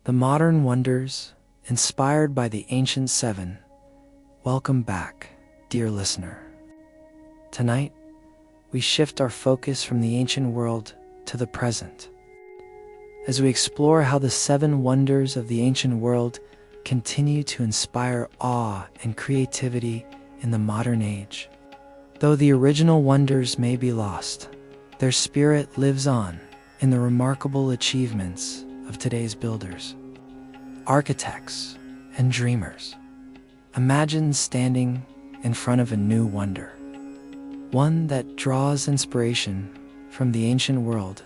The modern wonders, inspired by the ancient seven. Welcome back, dear listener. Tonight, we shift our focus from the ancient world to the present, as we explore how the seven wonders of the ancient world continue to inspire awe and creativity in the modern age. Though the original wonders may be lost, their spirit lives on in the remarkable achievements of today's builders, architects, and dreamers. Imagine standing in front of a new wonder, one that draws inspiration from the ancient world,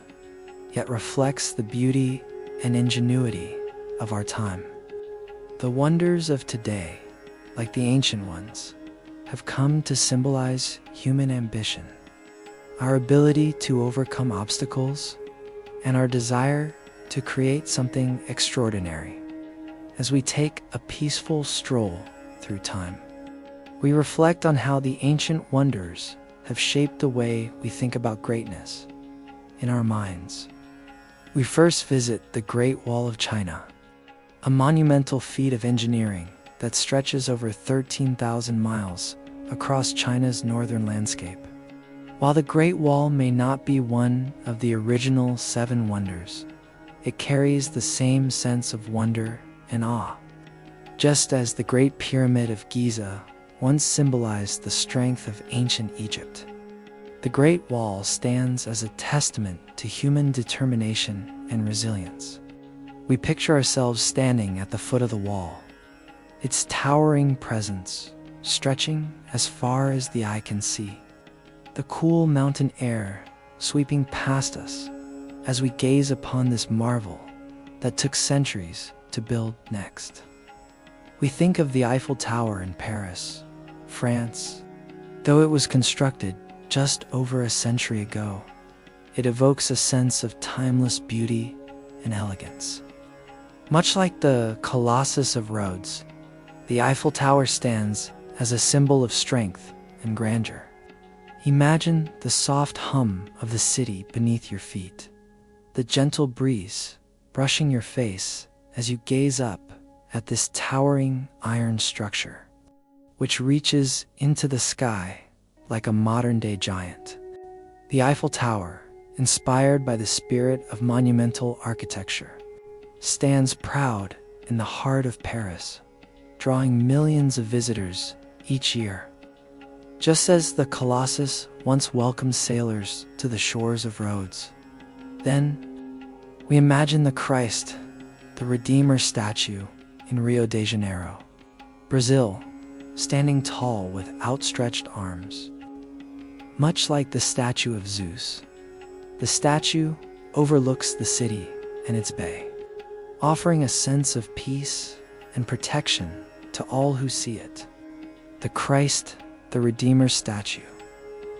yet reflects the beauty and ingenuity of our time. The wonders of today, like the ancient ones, have come to symbolize human ambition, our ability to overcome obstacles, and our desire to create something extraordinary. As we take a peaceful stroll through time, we reflect on how the ancient wonders have shaped the way we think about greatness in our minds. We first visit the Great Wall of China, a monumental feat of engineering that stretches over 13,000 miles across China's northern landscape. While the Great Wall may not be one of the original seven wonders, it carries the same sense of wonder and awe. Just as the Great Pyramid of Giza once symbolized the strength of ancient Egypt, the Great Wall stands as a testament to human determination and resilience. We picture ourselves standing at the foot of the wall, its towering presence stretching as far as the eye can see, the cool mountain air sweeping past us as we gaze upon this marvel that took centuries to build next. We think of the Eiffel Tower in Paris, France. Though it was constructed just over a century ago, it evokes a sense of timeless beauty and elegance. Much like the Colossus of Rhodes, the Eiffel Tower stands as a symbol of strength and grandeur. Imagine the soft hum of the city beneath your feet, the gentle breeze brushing your face as you gaze up at this towering iron structure, which reaches into the sky like a modern-day giant. The Eiffel Tower, inspired by the spirit of monumental architecture, stands proud in the heart of Paris, drawing millions of visitors each year. Just as the Colossus once welcomed sailors to the shores of Rhodes, then we imagine the Christ, the Redeemer statue in Rio de Janeiro, Brazil, standing tall with outstretched arms. Much like the statue of Zeus, the statue overlooks the city and its bay, offering a sense of peace and protection to all who see it. The Christ, the Redeemer statue,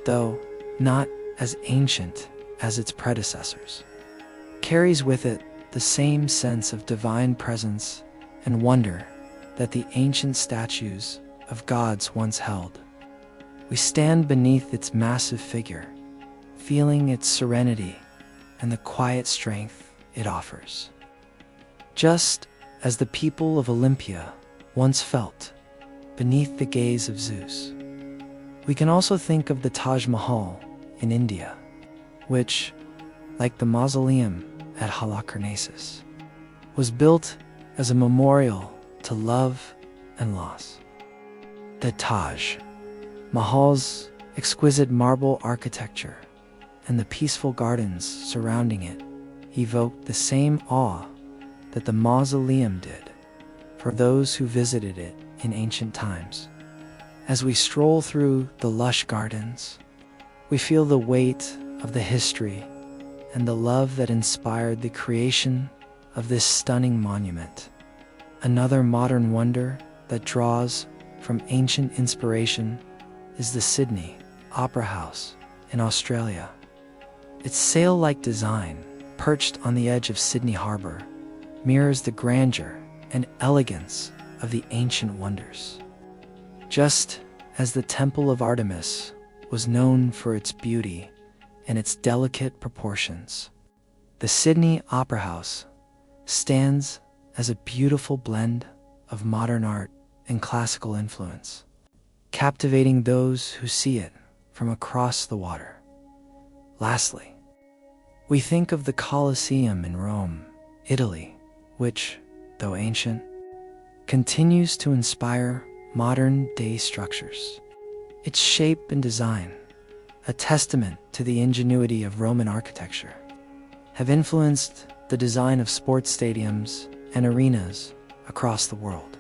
though not as ancient as its predecessors, carries with it the same sense of divine presence and wonder that the ancient statues of gods once held. We stand beneath its massive figure, feeling its serenity and the quiet strength it offers. Just as the people of Olympia once felt beneath the gaze of Zeus. We can also think of the Taj Mahal in India, which, like the mausoleum at Halicarnassus, was built as a memorial to love and loss. The Taj Mahal's exquisite marble architecture and the peaceful gardens surrounding it evoked the same awe that the mausoleum did for those who visited it in ancient times. As we stroll through the lush gardens, we feel the weight of the history and the love that inspired the creation of this stunning monument. Another modern wonder that draws from ancient inspiration is the Sydney Opera House in Australia. Its sail-like design, perched on the edge of Sydney Harbour, mirrors the grandeur and elegance of the ancient wonders. Just as the Temple of Artemis was known for its beauty and its delicate proportions, the Sydney Opera House stands as a beautiful blend of modern art and classical influence, captivating those who see it from across the water. Lastly, we think of the Colosseum in Rome, Italy, which, though ancient, continues to inspire modern-day structures. Its shape and design, a testament to the ingenuity of Roman architecture, have influenced the design of sports stadiums and arenas across the world.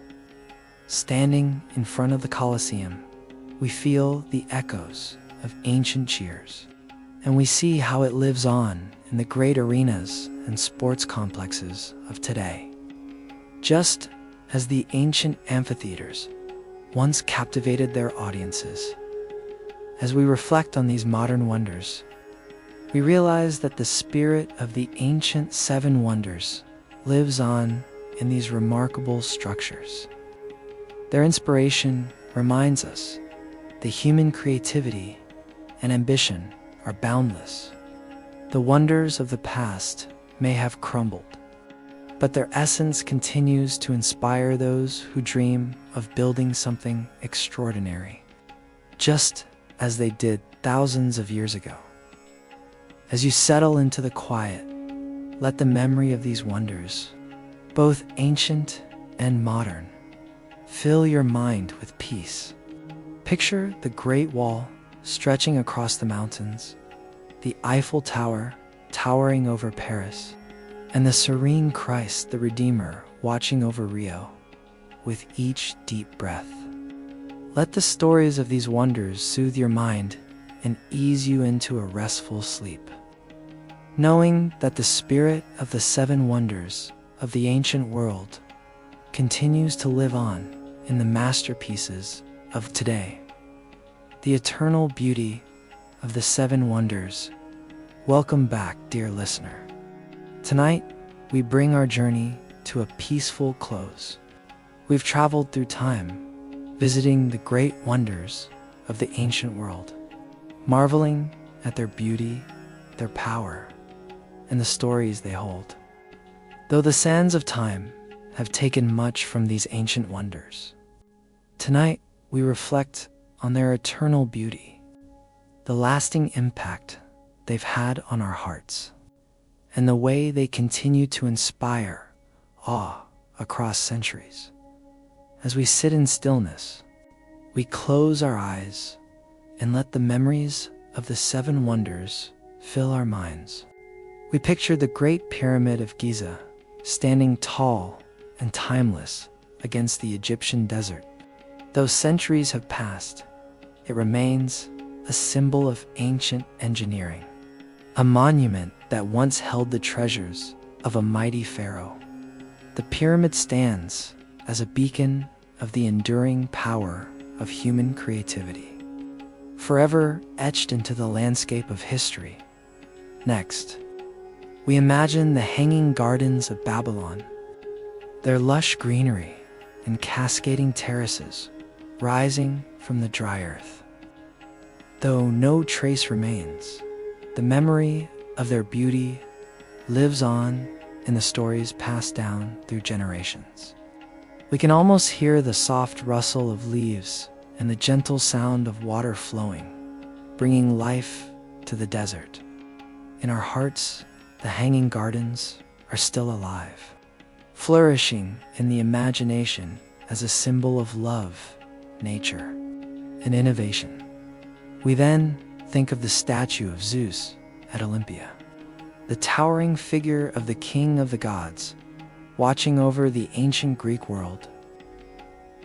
Standing in front of the Colosseum, we feel the echoes of ancient cheers, and we see how it lives on in the great arenas and sports complexes of today. Just as the ancient amphitheaters once captivated their audiences, as we reflect on these modern wonders, we realize that the spirit of the ancient seven wonders lives on in these remarkable structures. Their inspiration reminds us that human creativity and ambition are boundless. The wonders of the past may have crumbled, but their essence continues to inspire those who dream of building something extraordinary, just as they did thousands of years ago. As you settle into the quiet, let the memory of these wonders, both ancient and modern, fill your mind with peace. Picture the Great Wall stretching across the mountains, the Eiffel Tower towering over Paris, and the serene Christ the Redeemer watching over Rio with each deep breath. Let the stories of these wonders soothe your mind and ease you into a restful sleep, knowing that the spirit of the seven wonders of the ancient world continues to live on in the masterpieces of today. The eternal beauty of the seven wonders. Welcome back, dear listener. Tonight, we bring our journey to a peaceful close. We've traveled through time, visiting the great wonders of the ancient world, marveling at their beauty, their power, and the stories they hold. Though the sands of time have taken much from these ancient wonders, tonight we reflect on their eternal beauty, the lasting impact they've had on our hearts, and the way they continue to inspire awe across centuries. As we sit in stillness, we close our eyes and let the memories of the seven wonders fill our minds. We picture the Great Pyramid of Giza standing tall and timeless against the Egyptian desert. Though centuries have passed, it remains a symbol of ancient engineering, a monument that once held the treasures of a mighty pharaoh. The pyramid stands as a beacon of the enduring power of human creativity, forever etched into the landscape of history. Next, we imagine the hanging gardens of Babylon, their lush greenery and cascading terraces rising from the dry earth. Though no trace remains, the memory of their beauty lives on in the stories passed down through generations. We can almost hear the soft rustle of leaves and the gentle sound of water flowing, bringing life to the desert. In our hearts, the hanging gardens are still alive, flourishing in the imagination as a symbol of love, nature, and innovation. We then think of the statue of Zeus at Olympia, the towering figure of the king of the gods, watching over the ancient Greek world.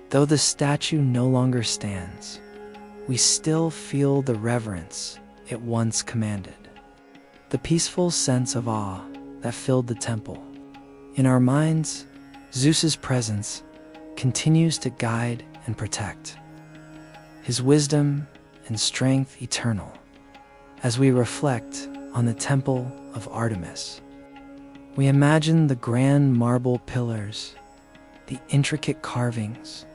Though the statue no longer stands, we still feel the reverence it once commanded, the peaceful sense of awe that filled the temple. In our minds, Zeus's presence continues to guide and protect, his wisdom and strength eternal. As we reflect on the Temple of Artemis, we imagine the grand marble pillars, the intricate carvings,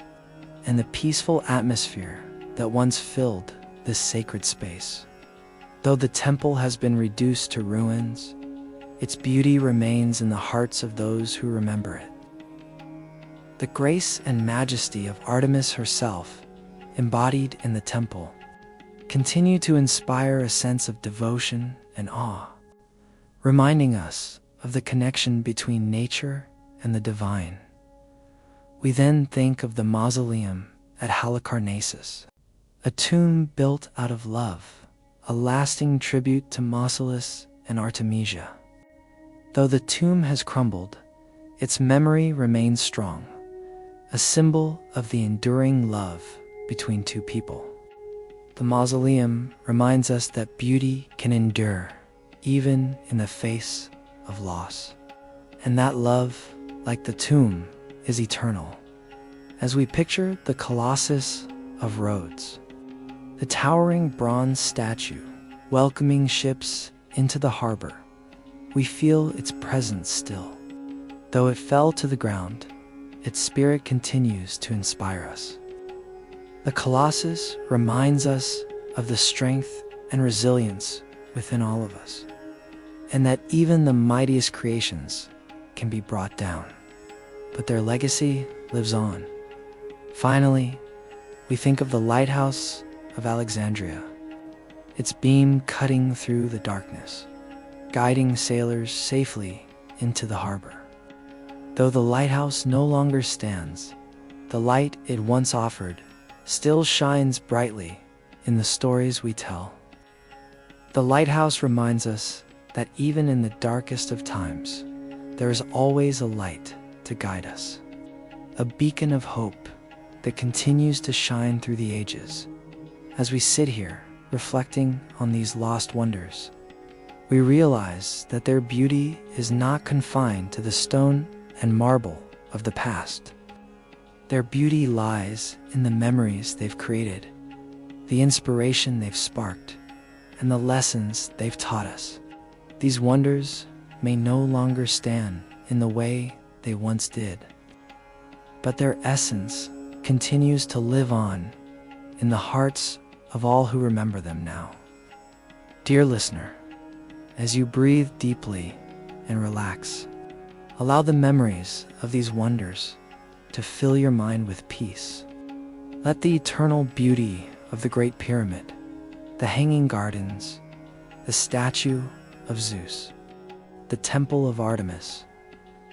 and the peaceful atmosphere that once filled this sacred space. Though the temple has been reduced to ruins, its beauty remains in the hearts of those who remember it. The grace and majesty of Artemis herself, embodied in the temple, continue to inspire a sense of devotion and awe, reminding us of the connection between nature and the divine. We then think of the mausoleum at Halicarnassus, a tomb built out of love, a lasting tribute to Mausolus and Artemisia. Though the tomb has crumbled, its memory remains strong, a symbol of the enduring love between two people. The mausoleum reminds us that beauty can endure, even in the face of loss, and that love, like the tomb, is eternal. As we picture the Colossus of Rhodes, the towering bronze statue welcoming ships into the harbor, we feel its presence still. Though it fell to the ground, its spirit continues to inspire us. The Colossus reminds us of the strength and resilience within all of us, and that even the mightiest creations can be brought down, but their legacy lives on. Finally, we think of the lighthouse of Alexandria, its beam cutting through the darkness, guiding sailors safely into the harbor. Though the lighthouse no longer stands, the light it once offered still shines brightly in the stories we tell. The lighthouse reminds us that even in the darkest of times, there is always a light to guide us, a beacon of hope that continues to shine through the ages. As we sit here, reflecting on these lost wonders, we realize that their beauty is not confined to the stone and marble of the past. Their beauty lies in the memories they've created, the inspiration they've sparked, and the lessons they've taught us. These wonders may no longer stand in the way they once did, but their essence continues to live on in the hearts of all who remember them now. Dear listener, as you breathe deeply and relax, allow the memories of these wonders to fill your mind with peace. Let the eternal beauty of the Great Pyramid, the Hanging Gardens, the statue of Zeus, the Temple of Artemis,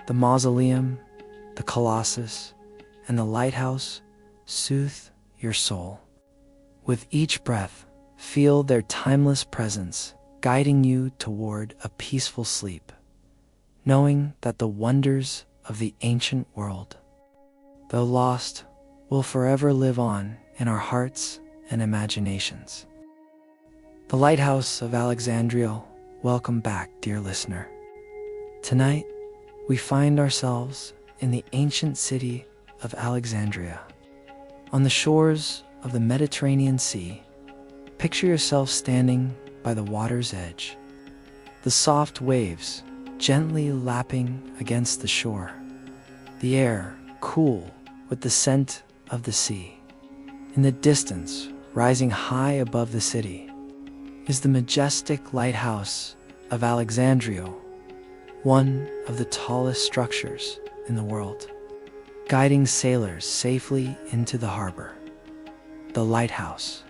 the Mausoleum, the Colossus, and the Lighthouse soothe your soul. With each breath, feel their timeless presence guiding you toward a peaceful sleep, knowing that the wonders of the ancient world, though lost, will forever live on in our hearts and imaginations. The Lighthouse of Alexandria, welcome back, dear listener. Tonight, we find ourselves in the ancient city of Alexandria. On the shores of the Mediterranean Sea, picture yourself standing by the water's edge, the soft waves gently lapping against the shore, the air cool with the scent of the sea. In the distance, rising high above the city, is the majestic lighthouse of Alexandria, one of the tallest structures in the world, guiding sailors safely into the harbor. The lighthouse,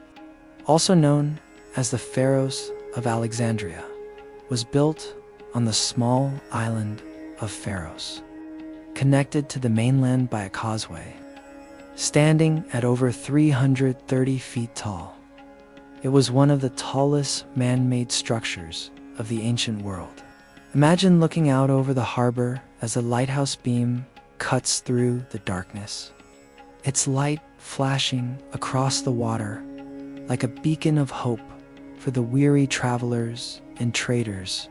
also known as the Pharos of Alexandria, was built on the small island of Pharos, connected to the mainland by a causeway. Standing at over 330 feet tall, it was one of the tallest man-made structures of the ancient world. Imagine looking out over the harbor as the lighthouse beam cuts through the darkness, its light flashing across the water like a beacon of hope for the weary travelers and traders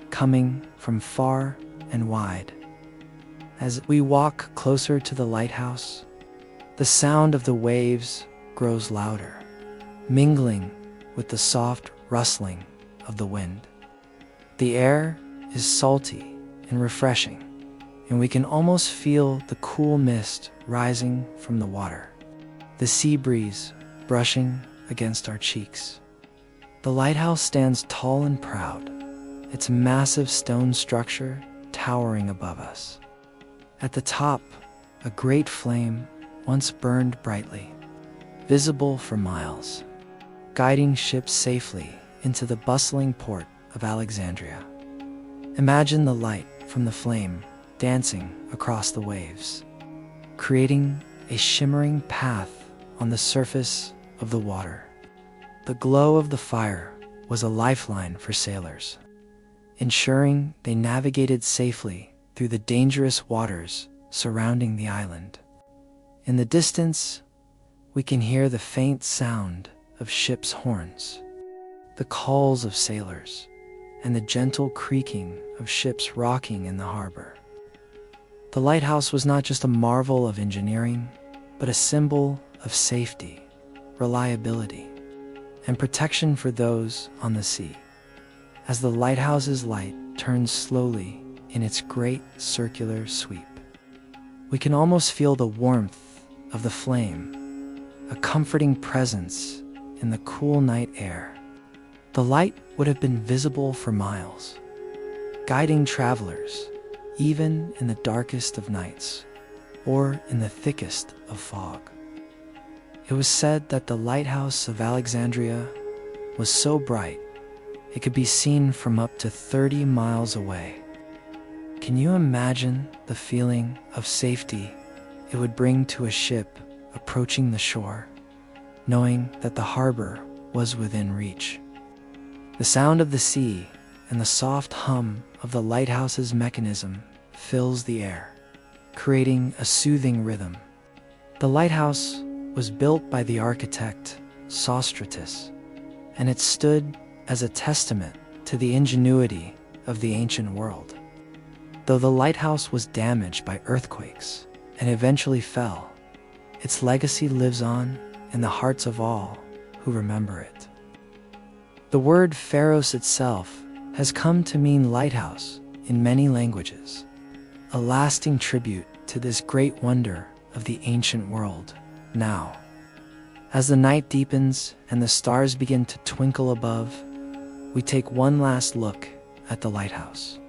coming from far and wide. As we walk closer to the lighthouse, the sound of the waves grows louder, mingling with the soft rustling of the wind. The air is salty and refreshing, and we can almost feel the cool mist rising from the water, the sea breeze brushing against our cheeks. The lighthouse stands tall and proud, its massive stone structure towering above us. At the top, a great flame once burned brightly, visible for miles, guiding ships safely into the bustling port of Alexandria. Imagine the light from the flame dancing across the waves, creating a shimmering path on the surface of the water. The glow of the fire was a lifeline for sailors, ensuring they navigated safely through the dangerous waters surrounding the island. In the distance, we can hear the faint sound of ships' horns, the calls of sailors, and the gentle creaking of ships rocking in the harbor. The lighthouse was not just a marvel of engineering, but a symbol of safety, reliability, and protection for those on the sea. As the lighthouse's light turns slowly in its great circular sweep, we can almost feel the warmth of the flame, a comforting presence in the cool night air. The light would have been visible for miles, guiding travelers even in the darkest of nights or in the thickest of fog. It was said that the lighthouse of Alexandria was so bright it could be seen from up to 30 miles away. Can you imagine the feeling of safety it would bring to a ship approaching the shore, knowing that the harbor was within reach? The sound of the sea and the soft hum of the lighthouse's mechanism fills the air, creating a soothing rhythm. The lighthouse was built by the architect Sostratus, and it stood as a testament to the ingenuity of the ancient world. Though the lighthouse was damaged by earthquakes and eventually fell, its legacy lives on in the hearts of all who remember it. The word Pharos itself has come to mean lighthouse in many languages, a lasting tribute to this great wonder of the ancient world. Now, as the night deepens and the stars begin to twinkle above, we take one last look at the lighthouse.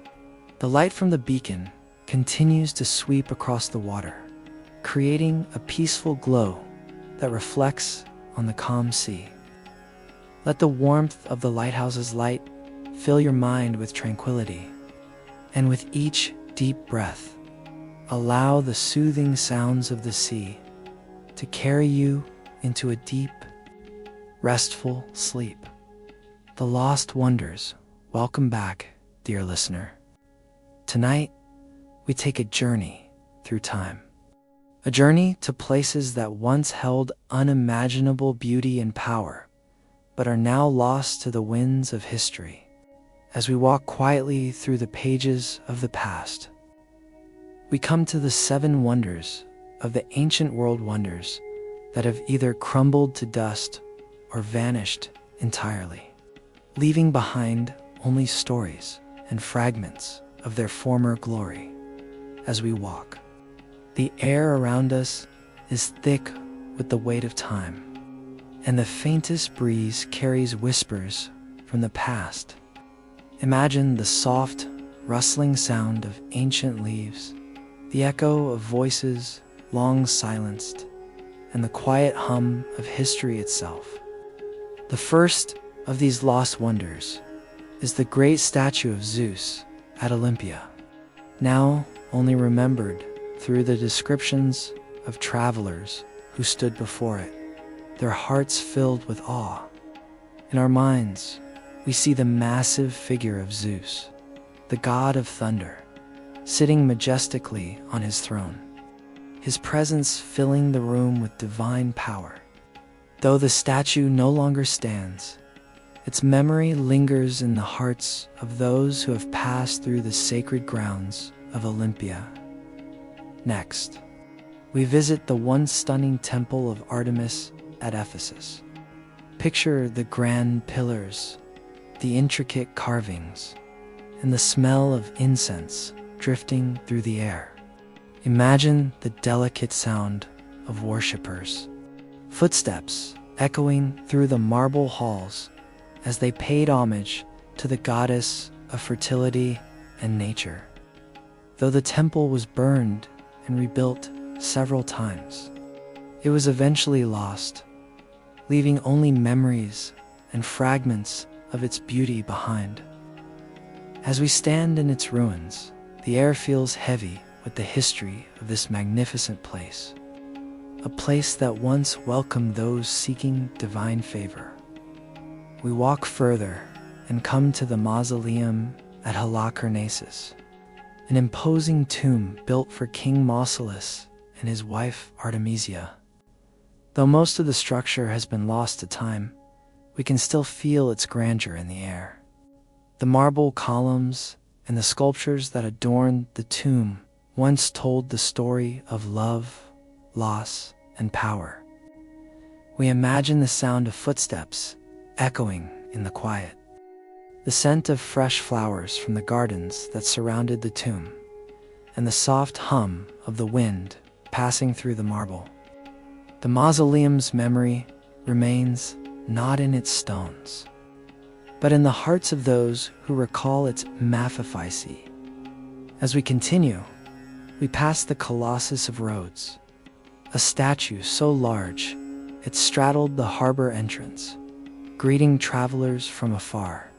The light from the beacon continues to sweep across the water, creating a peaceful glow that reflects on the calm sea. Let the warmth of the lighthouse's light fill your mind with tranquility, and with each deep breath, allow the soothing sounds of the sea to carry you into a deep, restful sleep. The lost wonders welcome back, dear listener. Tonight, we take a journey through time. A journey to places that once held unimaginable beauty and power, but are now lost to the winds of history. As we walk quietly through the pages of the past, we come to the 7 wonders of the ancient world, wonders that have either crumbled to dust or vanished entirely, leaving behind only stories and fragments of their former glory. As we walk, the air around us is thick with the weight of time, and the faintest breeze carries whispers from the past. Imagine the soft, rustling sound of ancient leaves, the echo of voices long silenced, and the quiet hum of history itself. The first of these lost wonders is the great statue of Zeus at Olympia, now only remembered through the descriptions of travelers who stood before it, their hearts filled with awe. In our minds, we see the massive figure of Zeus, the god of thunder, sitting majestically on his throne, his presence filling the room with divine power. Though the statue no longer stands, its memory lingers in the hearts of those who have passed through the sacred grounds of Olympia. Next, we visit the once stunning temple of Artemis at Ephesus. Picture the grand pillars, the intricate carvings, and the smell of incense drifting through the air. Imagine the delicate sound of worshippers, footsteps echoing through the marble halls as they paid homage to the goddess of fertility and nature. Though the temple was burned and rebuilt several times. It was eventually lost, leaving only memories and fragments of its beauty behind. As we stand in its ruins, the air feels heavy with the history of this magnificent place, a place that once welcomed those seeking divine favor. We walk further and come to the mausoleum at Halicarnassus, an imposing tomb built for King Mausolus and his wife Artemisia. Though most of the structure has been lost to time, we can still feel its grandeur in the air. The marble columns and the sculptures that adorn the tomb once told the story of love, loss, and power. We imagine the sound of footsteps echoing in the quiet, the scent of fresh flowers from the gardens that surrounded the tomb, and the soft hum of the wind passing through the marble. The mausoleum's memory remains not in its stones, but in the hearts of those who recall its magnificence. As we continue, we pass the Colossus of Rhodes, a statue so large it straddled the harbor entrance, greeting travelers from afar.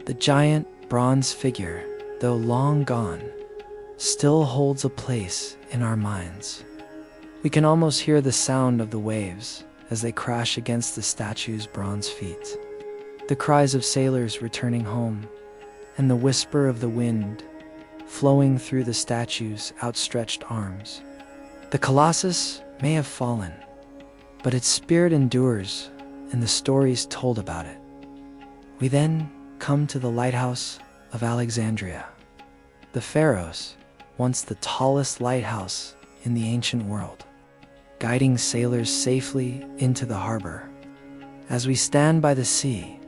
The giant bronze figure, though long gone, still holds a place in our minds. We can almost hear the sound of the waves as they crash against the statue's bronze feet, the cries of sailors returning home, and the whisper of the wind flowing through the statue's outstretched arms. The Colossus may have fallen, but its spirit endures in the stories told about it. We then come to the lighthouse of Alexandria, the Pharos, once the tallest lighthouse in the ancient world, guiding sailors safely into the harbor. As we stand by the sea,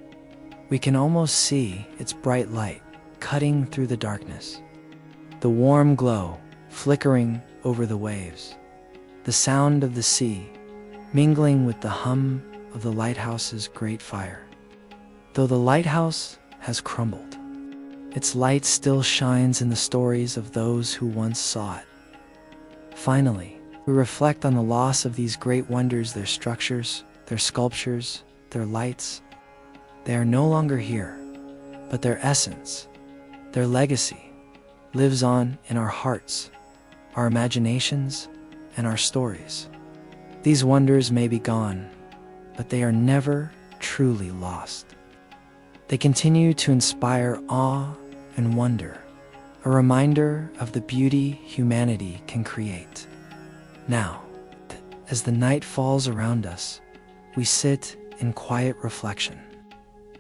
we can almost see its bright light cutting through the darkness, the warm glow flickering over the waves, the sound of the sea mingling with the hum of the lighthouse's great fire. Though the lighthouse has crumbled, its light still shines in the stories of those who once saw it. Finally, we reflect on the loss of these great wonders, their structures, their sculptures, their lights. They are no longer here, but their essence, their legacy, lives on in our hearts, our imaginations, and our stories. These wonders may be gone, but they are never truly lost. They continue to inspire awe and wonder, a reminder of the beauty humanity can create. Now, as the night falls around us, we sit in quiet reflection.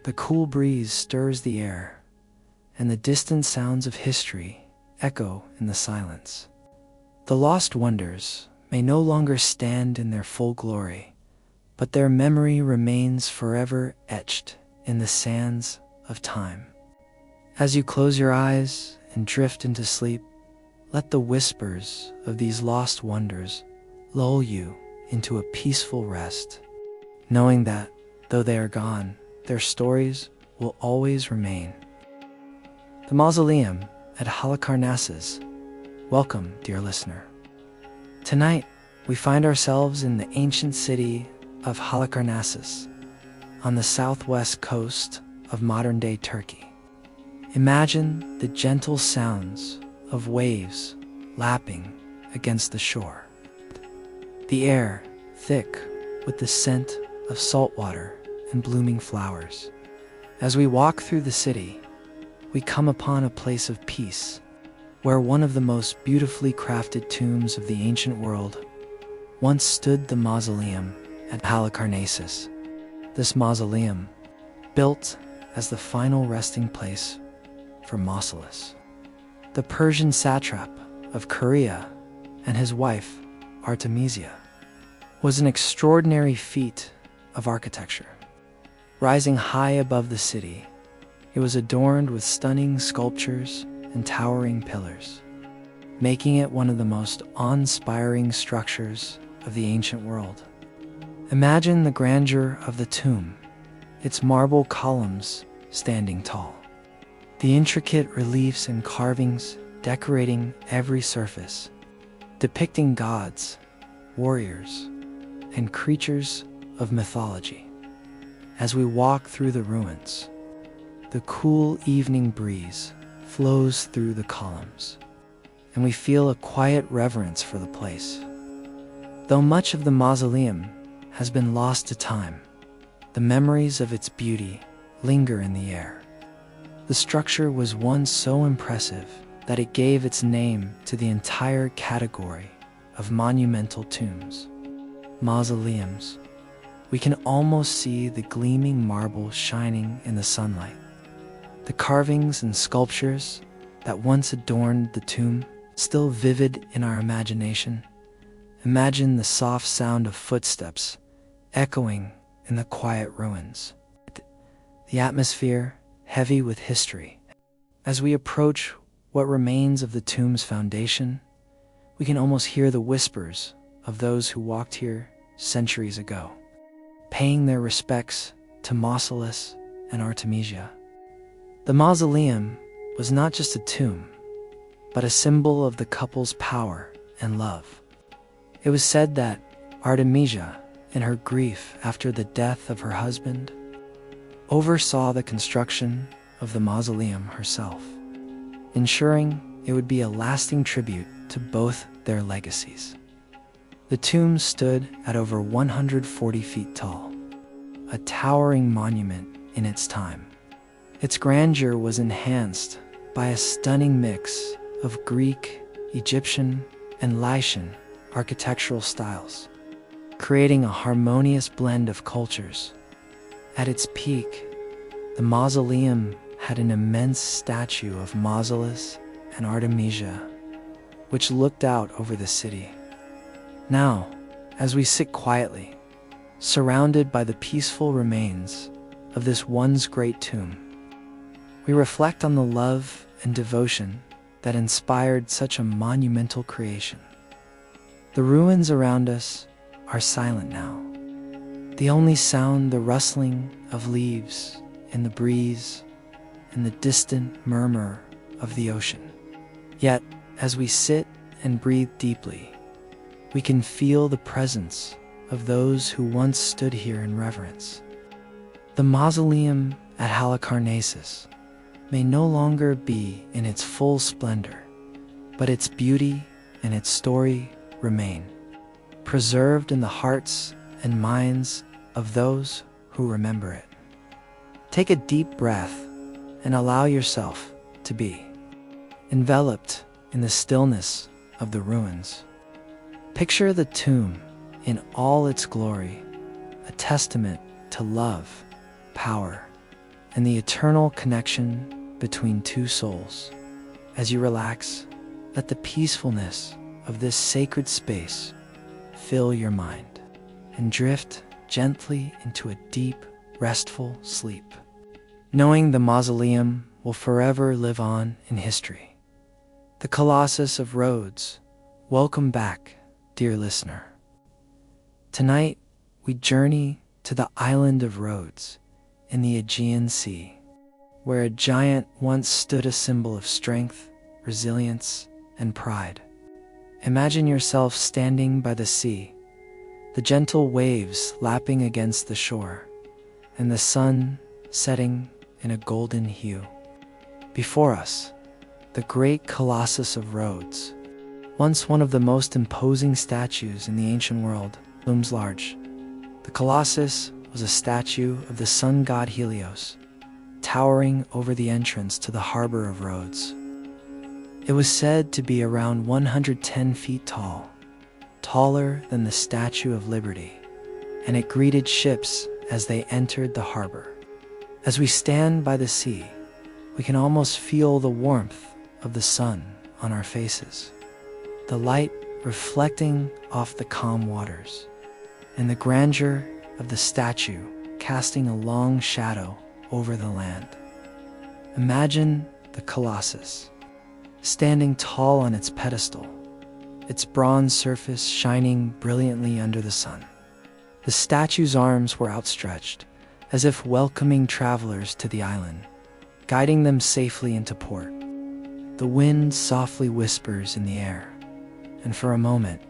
The cool breeze stirs the air, and the distant sounds of history echo in the silence. The lost wonders may no longer stand in their full glory, but their memory remains forever etched in the sands of time. As you close your eyes and drift into sleep, let the whispers of these lost wonders lull you into a peaceful rest, knowing that, though they are gone, their stories will always remain. The mausoleum at Halicarnassus. Welcome, dear listener. Tonight, we find ourselves in the ancient city of Halicarnassus, on the southwest coast of modern-day Turkey. Imagine the gentle sounds of waves lapping against the shore. The air thick with the scent of salt water and blooming flowers. As we walk through the city, we come upon a place of peace, where one of the most beautifully crafted tombs of the ancient world once stood, the mausoleum at Halicarnassus. This mausoleum, built as the final resting place for Mausolus, the Persian satrap of Caria, and his wife, Artemisia, was an extraordinary feat of architecture. Rising high above the city, it was adorned with stunning sculptures and towering pillars, making it one of the most awe-inspiring structures of the ancient world. Imagine the grandeur of the tomb, its marble columns standing tall, the intricate reliefs and carvings decorating every surface, depicting gods, warriors, and creatures of mythology. As we walk through the ruins, the cool evening breeze flows through the columns, and we feel a quiet reverence for the place. Though much of the mausoleum has been lost to time, the memories of its beauty linger in the air. The structure was once so impressive that it gave its name to the entire category of monumental tombs. Mausoleums. We can almost see the gleaming marble shining in the sunlight. The carvings and sculptures that once adorned the tomb, still vivid in our imagination. Imagine the soft sound of footsteps echoing in the quiet ruins. The atmosphere heavy with history. As we approach what remains of the tomb's foundation, we can almost hear the whispers of those who walked here centuries ago, paying their respects to Mausolus and Artemisia. The mausoleum was not just a tomb, but a symbol of the couple's power and love. It was said that Artemisia, in her grief after the death of her husband, oversaw the construction of the mausoleum herself, ensuring it would be a lasting tribute to both their legacies. The tomb stood at over 140 feet tall, a towering monument in its time. Its grandeur was enhanced by a stunning mix of Greek, Egyptian, and Lycian architectural styles, creating a harmonious blend of cultures. At its peak, the mausoleum had an immense statue of Mausolus and Artemisia, which looked out over the city. Now, as we sit quietly, surrounded by the peaceful remains of this once great tomb, we reflect on the love and devotion that inspired such a monumental creation. The ruins around us are silent now. The only sound the rustling of leaves in the breeze and the distant murmur of the ocean. Yet, as we sit and breathe deeply, we can feel the presence of those who once stood here in reverence. The mausoleum at Halicarnassus may no longer be in its full splendor, but its beauty and its story remain, preserved in the hearts and minds of those who remember it. Take a deep breath and allow yourself to be enveloped in the stillness of the ruins. Picture the tomb in all its glory, a testament to love, power, and the eternal connection between two souls. As you relax, let the peacefulness of this sacred space fill your mind and drift gently into a deep, restful sleep, knowing the mausoleum will forever live on in history. The Colossus of Rhodes, welcome back, dear listener. Tonight, we journey to the island of Rhodes in the Aegean Sea, where a giant once stood, a symbol of strength, resilience, and pride. Imagine yourself standing by the sea, the gentle waves lapping against the shore, and the sun setting in a golden hue. Before us, the great Colossus of Rhodes, once one of the most imposing statues in the ancient world, looms large. The Colossus was a statue of the sun god Helios, towering over the entrance to the harbor of Rhodes. It was said to be around 110 feet tall, taller than the Statue of Liberty, and it greeted ships as they entered the harbor. As we stand by the sea, we can almost feel the warmth of the sun on our faces, the light reflecting off the calm waters, and the grandeur of the statue casting a long shadow over the land. Imagine the Colossus, standing tall on its pedestal, its bronze surface shining brilliantly under the sun. The statue's arms were outstretched, as if welcoming travelers to the island, guiding them safely into port. The wind softly whispers in the air, and for a moment,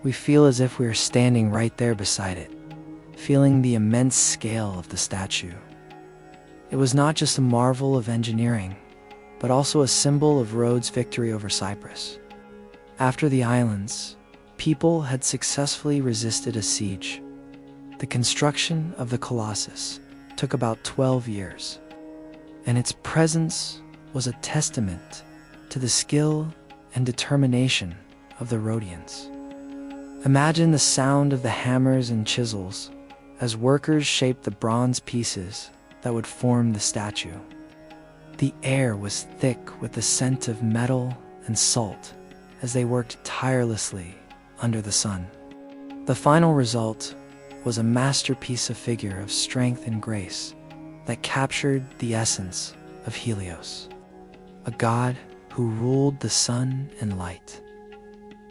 we feel as if we are standing right there beside it, feeling the immense scale of the statue. It was not just a marvel of engineering, but also a symbol of Rhodes' victory over Cyprus. After the islands, people had successfully resisted a siege. The construction of the Colossus took about 12 years, and its presence was a testament to the skill and determination of the Rhodians. Imagine the sound of the hammers and chisels as workers shaped the bronze pieces that would form the statue. The air was thick with the scent of metal and salt as they worked tirelessly under the sun. The final result was a masterpiece of figure of strength and grace that captured the essence of Helios, a god who ruled the sun and light.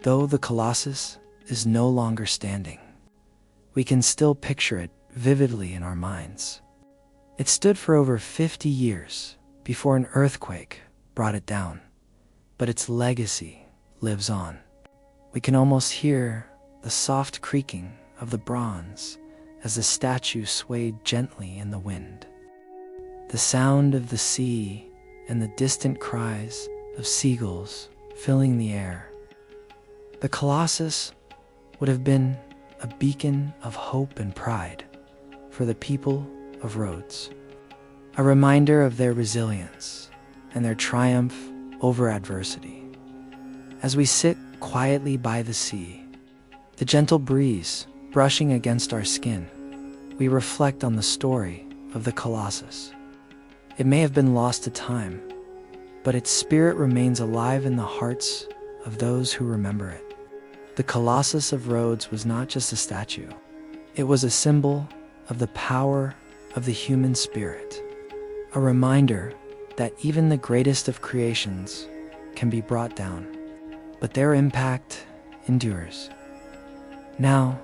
Though the Colossus is no longer standing, we can still picture it vividly in our minds. It stood for over 50 years before an earthquake brought it down, but its legacy lives on. We can almost hear the soft creaking of the bronze as the statue swayed gently in the wind. The sound of the sea and the distant cries of seagulls filling the air. The Colossus would have been a beacon of hope and pride for the people of Rhodes, a reminder of their resilience and their triumph over adversity. As we sit quietly by the sea, the gentle breeze brushing against our skin, we reflect on the story of the Colossus. It may have been lost to time, but its spirit remains alive in the hearts of those who remember it. The Colossus of Rhodes was not just a statue. It was a symbol of the power of the human spirit, a reminder that even the greatest of creations can be brought down, but their impact endures. Now,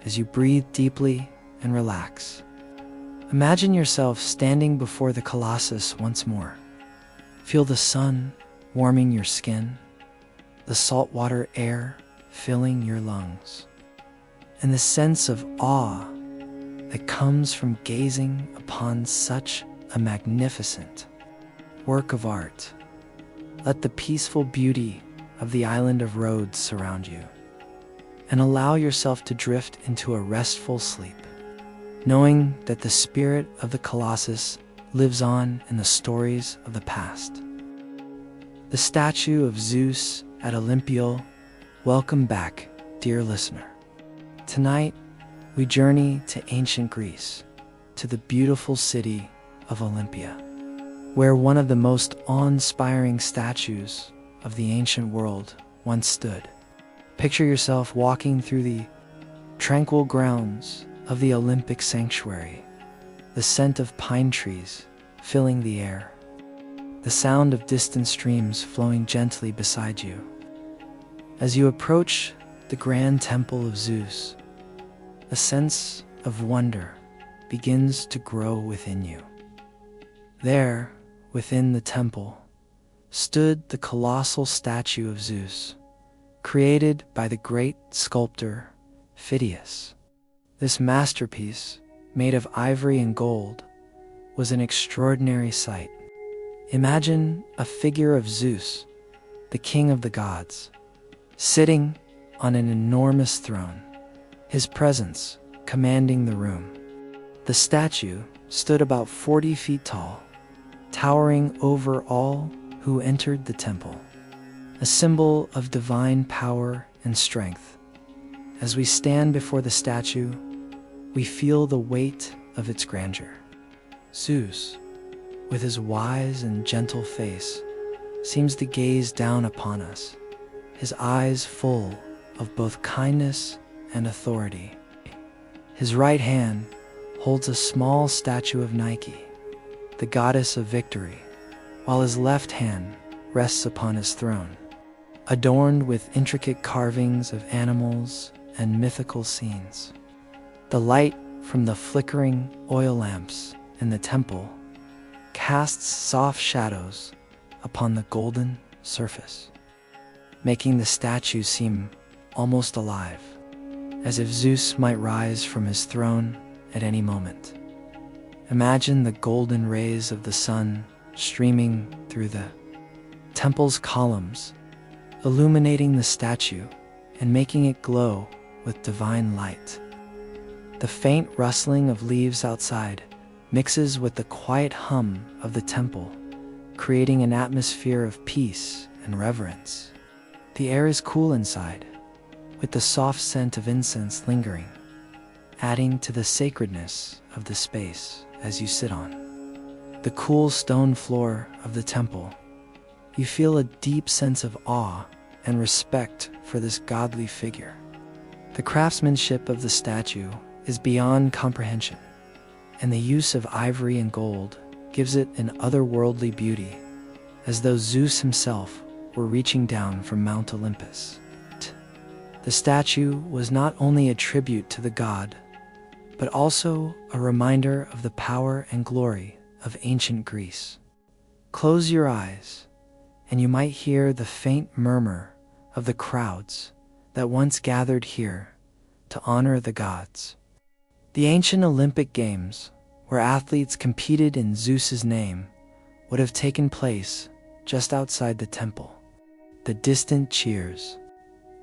as you breathe deeply and relax, imagine yourself standing before the Colossus once more. Feel the sun warming your skin, the saltwater air filling your lungs, and the sense of awe that comes from gazing upon such a magnificent work of art. Let the peaceful beauty of the island of Rhodes surround you, and allow yourself to drift into a restful sleep, knowing that the spirit of the Colossus lives on in the stories of the past. The statue of Zeus at Olympia. Welcome back, dear listener. Tonight, we journey to ancient Greece, to the beautiful city of Olympia, where one of the most awe-inspiring statues of the ancient world once stood. Picture yourself walking through the tranquil grounds of the Olympic sanctuary, the scent of pine trees filling the air, the sound of distant streams flowing gently beside you. As you approach the grand temple of Zeus, a sense of wonder begins to grow within you. There, within the temple, stood the colossal statue of Zeus, created by the great sculptor Phidias. This masterpiece, made of ivory and gold, was an extraordinary sight. Imagine a figure of Zeus, the king of the gods, sitting on an enormous throne, his presence commanding the room. The statue stood about 40 feet tall, towering over all who entered the temple, a symbol of divine power and strength. As we stand before the statue, we feel the weight of its grandeur. Zeus, with his wise and gentle face, seems to gaze down upon us, his eyes full of both kindness and authority. His right hand holds a small statue of Nike, the goddess of victory, while his left hand rests upon his throne, adorned with intricate carvings of animals and mythical scenes. The light from the flickering oil lamps in the temple casts soft shadows upon the golden surface. making the statue seem almost alive, as if Zeus might rise from his throne at any moment. Imagine the golden rays of the sun streaming through the temple's columns, illuminating the statue and making it glow with divine light. The faint rustling of leaves outside mixes with the quiet hum of the temple, creating an atmosphere of peace and reverence. The air is cool inside, with the soft scent of incense lingering, adding to the sacredness of the space as you sit on the cool stone floor of the temple. You feel a deep sense of awe and respect for this godly figure. The craftsmanship of the statue is beyond comprehension, and the use of ivory and gold gives it an otherworldly beauty, as though Zeus himself were reaching down from Mount Olympus. The statue was not only a tribute to the god, but also a reminder of the power and glory of ancient Greece. Close your eyes, and you might hear the faint murmur of the crowds that once gathered here to honor the gods. The ancient Olympic Games, where athletes competed in Zeus's name, would have taken place just outside the temple. The distant cheers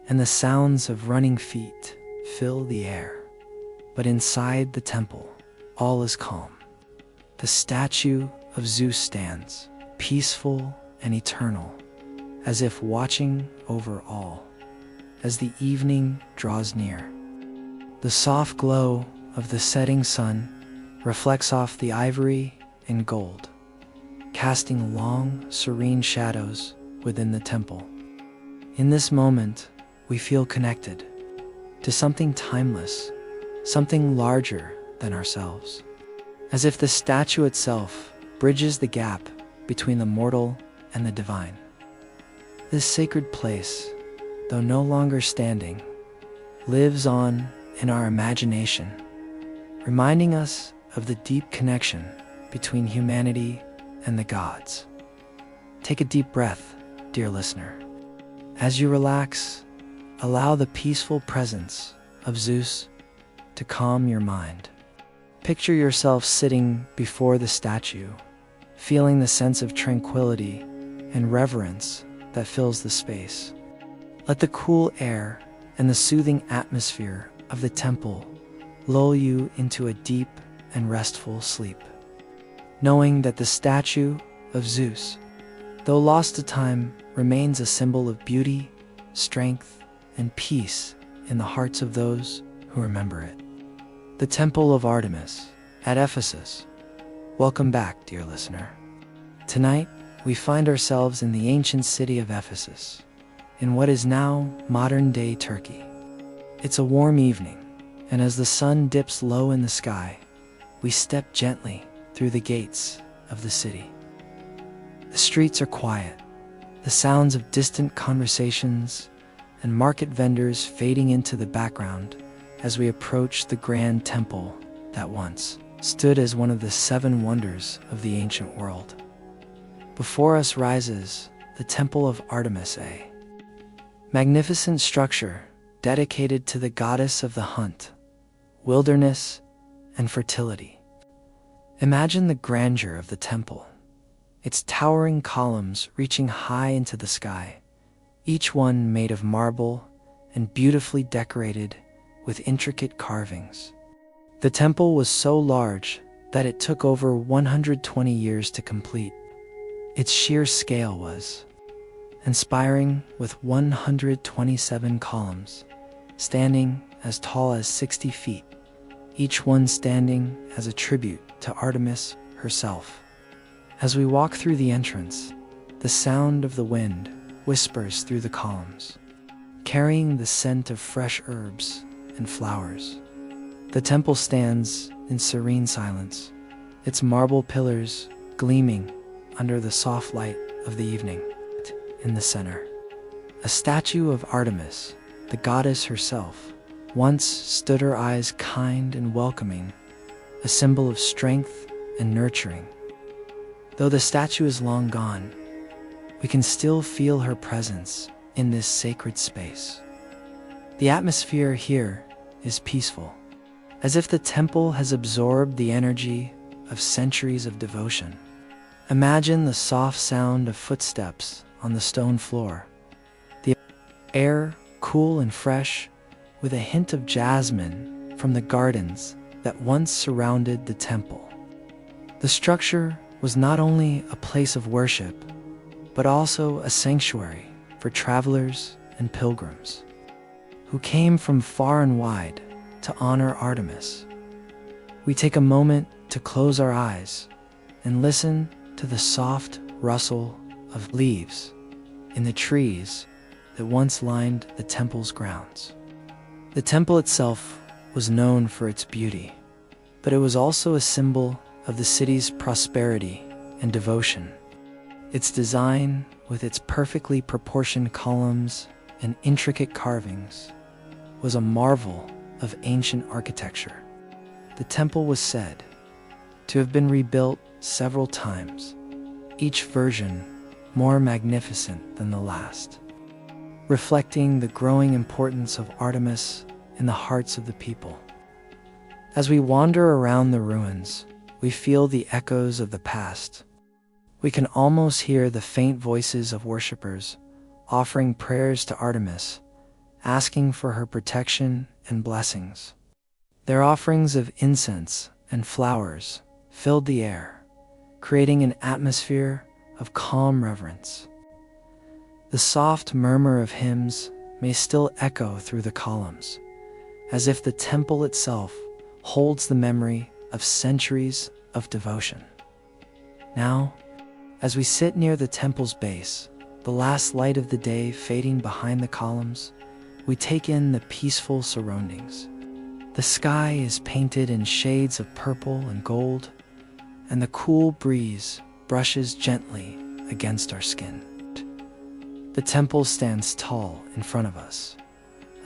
and the sounds of running feet fill the air. But inside the temple, all is calm. The statue of Zeus stands, peaceful and eternal, as if watching over all. As the evening draws near, the soft glow of the setting sun reflects off the ivory and gold, casting long, serene shadows within the temple. In this moment, we feel connected to something timeless, something larger than ourselves, as if the statue itself bridges the gap between the mortal and the divine. This sacred place, though no longer standing, lives on in our imagination, reminding us of the deep connection between humanity and the gods. Take a deep breath, dear listener. As you relax, allow the peaceful presence of Zeus to calm your mind. Picture yourself sitting before the statue, feeling the sense of tranquility and reverence that fills the space. Let the cool air and the soothing atmosphere of the temple lull you into a deep and restful sleep, knowing that the statue of Zeus, though lost to time, remains a symbol of beauty, strength, and peace in the hearts of those who remember it. The Temple of Artemis at Ephesus. Welcome back, dear listener. Tonight, we find ourselves in the ancient city of Ephesus, in what is now modern-day Turkey. It's a warm evening, and as the sun dips low in the sky, we step gently through the gates of the city. The streets are quiet, the sounds of distant conversations and market vendors fading into the background as we approach the grand temple that once stood as one of the 7 wonders of the ancient world. Before us rises the Temple of Artemis, a magnificent structure dedicated to the goddess of the hunt, wilderness, and fertility. Imagine the grandeur of the temple, its towering columns reaching high into the sky, each one made of marble and beautifully decorated with intricate carvings. The temple was so large that it took over 120 years to complete. Its sheer scale was inspiring, with 127 columns, standing as tall as 60 feet, each one standing as a tribute to Artemis herself. As we walk through the entrance, the sound of the wind whispers through the columns, carrying the scent of fresh herbs and flowers. The temple stands in serene silence, its marble pillars gleaming under the soft light of the evening. In the center, a statue of Artemis, the goddess herself, once stood, her eyes kind and welcoming, a symbol of strength and nurturing. Though the statue is long gone, we can still feel her presence in this sacred space. The atmosphere here is peaceful, as if the temple has absorbed the energy of centuries of devotion. Imagine the soft sound of footsteps on the stone floor, the air cool and fresh, with a hint of jasmine from the gardens that once surrounded the temple. The structure was not only a place of worship, but also a sanctuary for travelers and pilgrims who came from far and wide to honor Artemis. We take a moment to close our eyes and listen to the soft rustle of leaves in the trees that once lined the temple's grounds. The temple itself was known for its beauty, but it was also a symbol of the city's prosperity and devotion. Its design, with its perfectly proportioned columns and intricate carvings, was a marvel of ancient architecture. The temple was said to have been rebuilt several times, each version more magnificent than the last, reflecting the growing importance of Artemis in the hearts of the people. As we wander around the ruins, we feel the echoes of the past. We can almost hear the faint voices of worshippers offering prayers to Artemis, asking for her protection and blessings. Their offerings of incense and flowers filled the air, creating an atmosphere of calm reverence. The soft murmur of hymns may still echo through the columns, as if the temple itself holds the memory of centuries of devotion. Now, as we sit near the temple's base, the last light of the day fading behind the columns, we take in the peaceful surroundings. The sky is painted in shades of purple and gold, and the cool breeze brushes gently against our skin. The temple stands tall in front of us,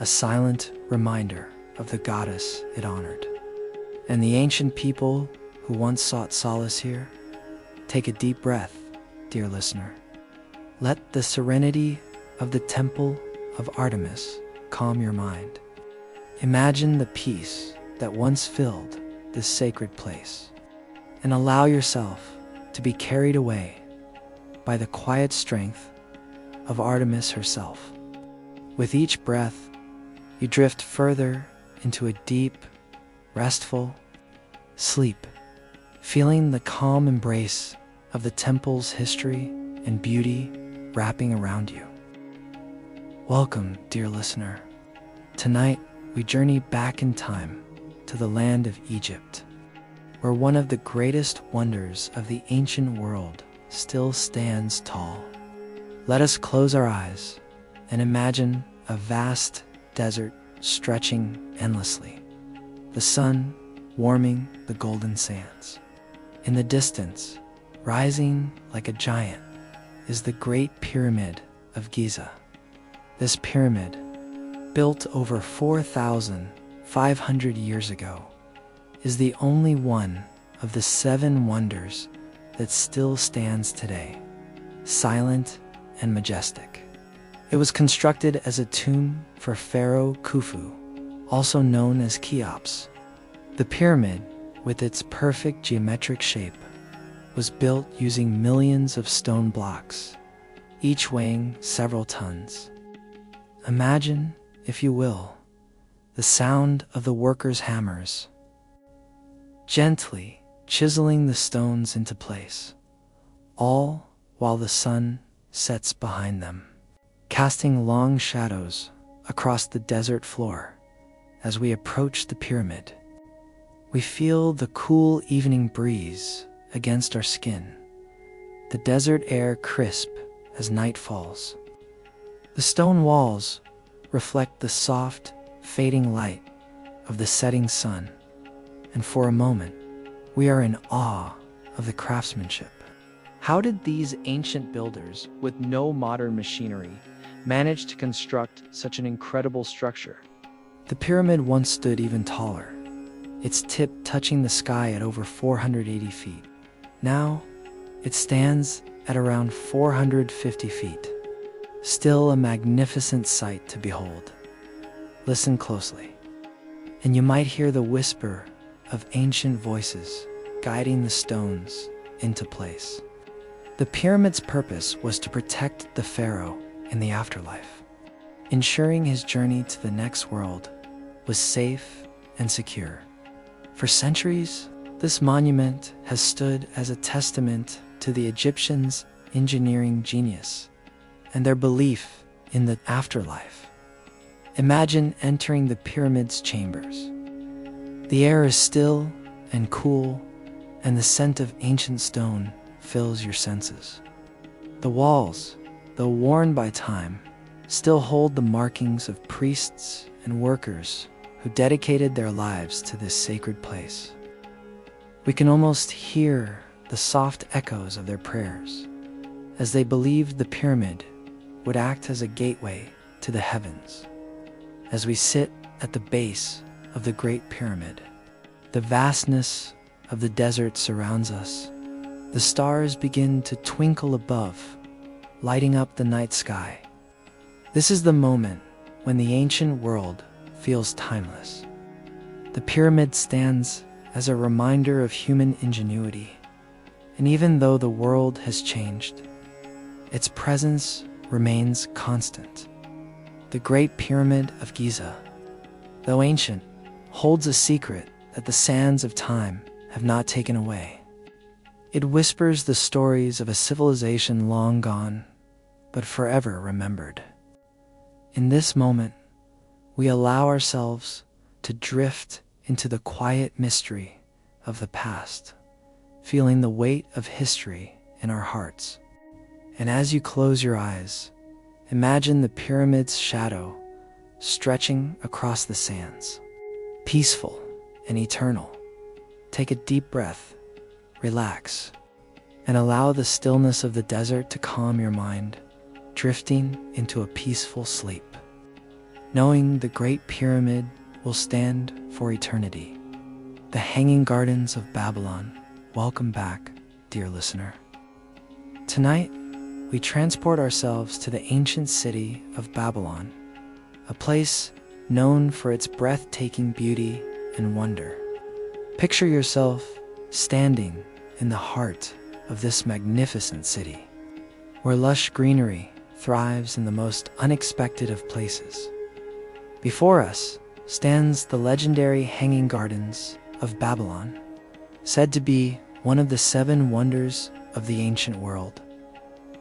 a silent reminder of the goddess it honored. And the ancient people who once sought solace here, take a deep breath, dear listener. Let the serenity of the temple of Artemis calm your mind. Imagine the peace that once filled this sacred place, and allow yourself to be carried away by the quiet strength of Artemis herself. With each breath, you drift further into a deep, restful sleep, feeling the calm embrace of the temple's history and beauty wrapping around you. Welcome, dear listener. Tonight, we journey back in time to the land of Egypt, where one of the greatest wonders of the ancient world still stands tall. Let us close our eyes and imagine a vast desert stretching endlessly, the sun warming the golden sands. In the distance, rising like a giant, is the Great Pyramid of Giza. This pyramid, built over 4,500 years ago, is the only one of the 7 wonders that still stands today, silent and majestic. It was constructed as a tomb for Pharaoh Khufu, also known as Cheops. The pyramid, with its perfect geometric shape, was built using millions of stone blocks, each weighing several tons. Imagine, if you will, the sound of the workers' hammers, gently chiseling the stones into place, all while the sun sets behind them, casting long shadows across the desert floor. As we approach the pyramid, we feel the cool evening breeze against our skin, the desert air crisp as night falls. The stone walls reflect the soft, fading light of the setting sun, and for a moment, we are in awe of the craftsmanship. How did these ancient builders, with no modern machinery, manage to construct such an incredible structure? The pyramid once stood even taller, its tip touching the sky at over 480 feet. Now, it stands at around 450 feet, still a magnificent sight to behold. Listen closely, and you might hear the whisper of ancient voices guiding the stones into place. The pyramid's purpose was to protect the pharaoh in the afterlife, ensuring his journey to the next world was safe and secure. For centuries, this monument has stood as a testament to the Egyptians' engineering genius and their belief in the afterlife. Imagine entering the pyramid's chambers. The air is still and cool, and the scent of ancient stone fills your senses. The walls, though worn by time, still hold the markings of priests and workers who dedicated their lives to this sacred place. We can almost hear the soft echoes of their prayers, as they believed the pyramid would act as a gateway to the heavens. As we sit at the base of the Great Pyramid, the vastness of the desert surrounds us. The stars begin to twinkle above, lighting up the night sky. This is the moment when the ancient world feels timeless. The pyramid stands as a reminder of human ingenuity, and even though the world has changed, its presence remains constant. The Great Pyramid of Giza, though ancient, holds a secret that the sands of time have not taken away. It whispers the stories of a civilization long gone, but forever remembered. In this moment, we allow ourselves to drift into the quiet mystery of the past, feeling the weight of history in our hearts. And as you close your eyes, imagine the pyramid's shadow stretching across the sands, peaceful and eternal. Take a deep breath, relax, and allow the stillness of the desert to calm your mind, drifting into a peaceful sleep, knowing the Great Pyramid will stand for eternity. The Hanging Gardens of Babylon. Welcome back, dear listener. Tonight, we transport ourselves to the ancient city of Babylon, a place known for its breathtaking beauty and wonder. Picture yourself standing in the heart of this magnificent city, where lush greenery thrives in the most unexpected of places. Before us stands the legendary Hanging Gardens of Babylon, said to be one of the 7 wonders of the ancient world.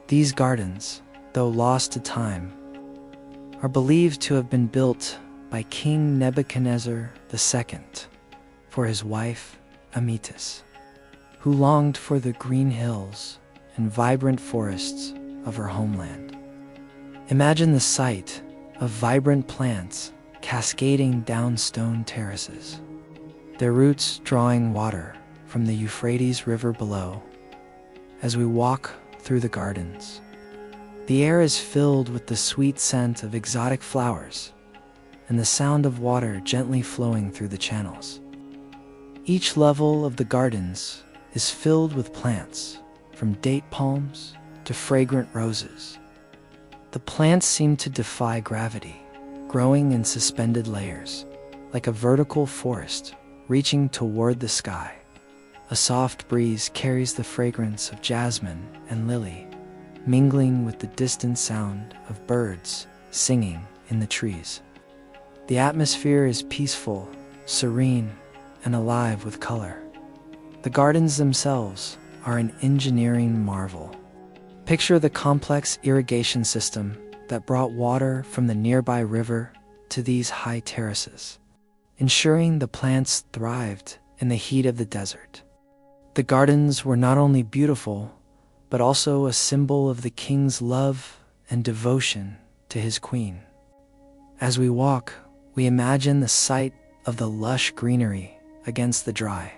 These gardens, though lost to time, are believed to have been built by King Nebuchadnezzar II for his wife Amytis, who longed for the green hills and vibrant forests of her homeland. Imagine the sight of vibrant plants cascading down stone terraces, their roots drawing water from the Euphrates River below. As we walk through the gardens, the air is filled with the sweet scent of exotic flowers and the sound of water gently flowing through the channels. Each level of the gardens is filled with plants, from date palms to fragrant roses. The plants seem to defy gravity, growing in suspended layers, like a vertical forest reaching toward the sky. A soft breeze carries the fragrance of jasmine and lily, mingling with the distant sound of birds singing in the trees. The atmosphere is peaceful, serene, and alive with color. The gardens themselves are an engineering marvel. Picture the complex irrigation system that brought water from the nearby river to these high terraces, ensuring the plants thrived in the heat of the desert. The gardens were not only beautiful, but also a symbol of the king's love and devotion to his queen. As we walk, we imagine the sight of the lush greenery against the dry,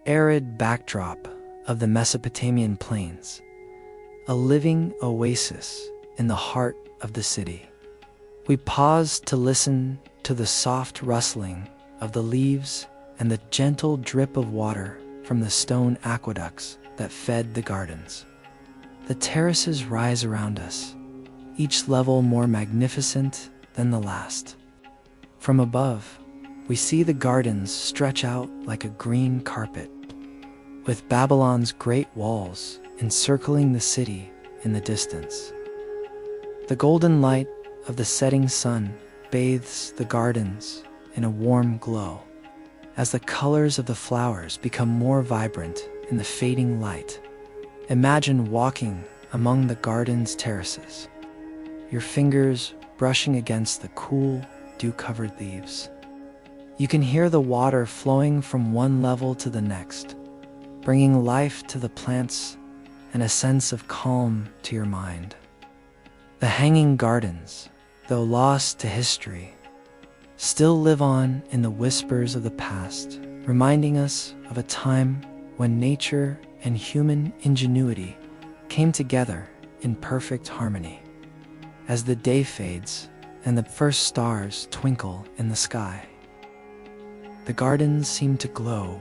arid backdrop of the Mesopotamian plains, a living oasis in the heart of the city. We pause to listen to the soft rustling of the leaves and the gentle drip of water from the stone aqueducts that fed the gardens. The terraces rise around us, each level more magnificent than the last. From above, we see the gardens stretch out like a green carpet, with Babylon's great walls encircling the city in the distance. The golden light of the setting sun bathes the gardens in a warm glow, as the colors of the flowers become more vibrant in the fading light. Imagine walking among the garden's terraces, your fingers brushing against the cool, dew-covered leaves. You can hear the water flowing from one level to the next, bringing life to the plants and a sense of calm to your mind. The hanging gardens, though lost to history, still live on in the whispers of the past, reminding us of a time when nature and human ingenuity came together in perfect harmony. As the day fades and the first stars twinkle in the sky, the gardens seem to glow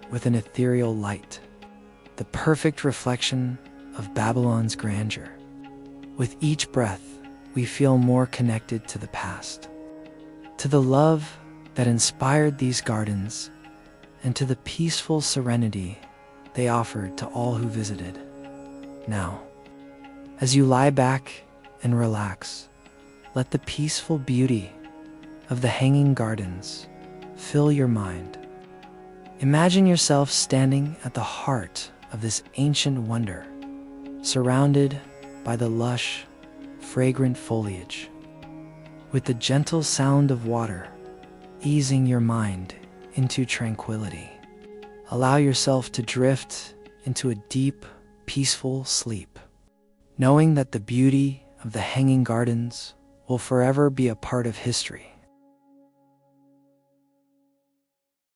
with an ethereal light, the perfect reflection of Babylon's grandeur. With each breath, we feel more connected to the past, to the love that inspired these gardens, and to the peaceful serenity they offered to all who visited. Now, as you lie back and relax, let the peaceful beauty of the hanging gardens fill your mind. Imagine yourself standing at the heart of this ancient wonder, surrounded by the lush, fragrant foliage, with the gentle sound of water easing your mind into tranquility. Allow yourself to drift into a deep, peaceful sleep, knowing that the beauty of the hanging gardens will forever be a part of history.